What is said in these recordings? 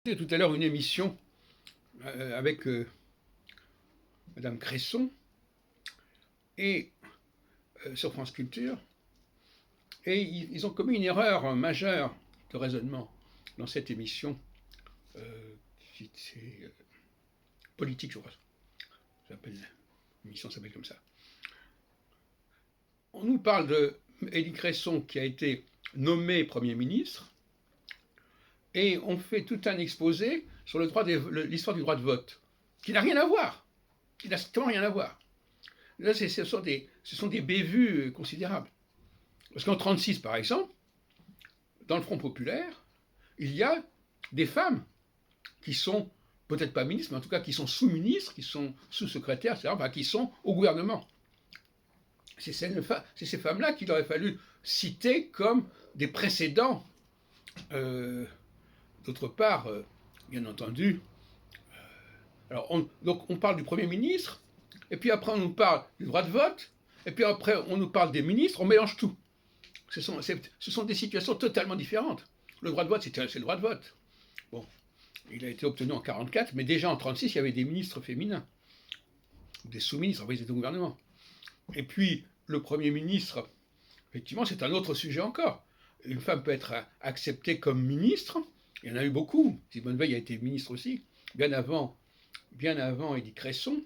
Tout à l'heure une émission avec Madame Cresson et sur France Culture, et ils ont commis une erreur majeure de raisonnement dans cette émission politique, je crois. L'émission s'appelle comme ça. On nous parle de Elie Cresson qui a été nommé Premier ministre, et on fait tout un exposé sur l'histoire du droit de vote, qui n'a rien à voir, qui n'a strictement rien à voir. Là, ce sont des bévues considérables. Parce qu'en 1936, par exemple, dans le Front populaire, il y a des femmes qui sont, peut-être pas ministres, mais en tout cas qui sont sous-ministres, qui sont sous-secrétaires, etc., enfin, qui sont au gouvernement. C'est ces femmes-là qu'il aurait fallu citer comme des précédents. D'autre part, bien entendu, donc on parle du Premier ministre, et puis après on nous parle du droit de vote, et puis après on nous parle des ministres, on mélange tout. Ce sont des situations totalement différentes. Le droit de vote, c'est le droit de vote. Bon, il a été obtenu en 1944, mais déjà en 1936, il y avait des ministres féminins, des sous-ministres, enfin, ils étaient au gouvernement. Et puis, le Premier ministre, effectivement, c'est un autre sujet encore. Une femme peut être acceptée comme ministre. Il y en a eu beaucoup. Simone Veil a été ministre aussi, bien avant Elie Cresson.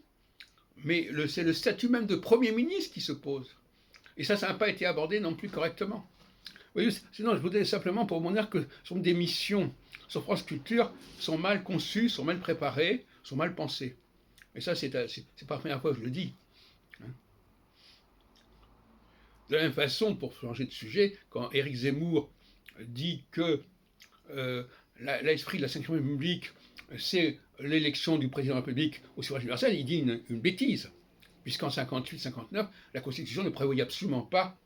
Mais c'est le statut même de Premier ministre qui se pose. Et ça n'a pas été abordé non plus correctement. Vous voyez, sinon, je voudrais simplement pour vous dire que des missions sur France Culture sont mal conçues, sont mal préparées, sont mal pensées. Et ça, c'est pas la première fois que je le dis. De la même façon, pour changer de sujet, quand Éric Zemmour dit que l'esprit de la Ve République, c'est l'élection du président de la République au suffrage universel, il dit une bêtise, puisqu'en 58-59, la Constitution ne prévoyait absolument pas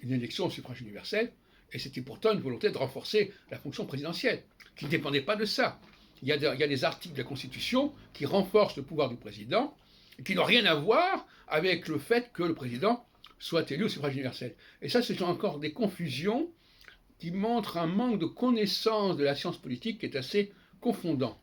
une élection au suffrage universel, et c'était pourtant une volonté de renforcer la fonction présidentielle, qui ne dépendait pas de ça. Il y a des articles de la Constitution qui renforcent le pouvoir du président, et qui n'ont rien à voir avec le fait que le président soit élu au suffrage universel. Et ça, ce sont encore des confusions qui montrent un manque de connaissance de la science politique qui est assez confondant.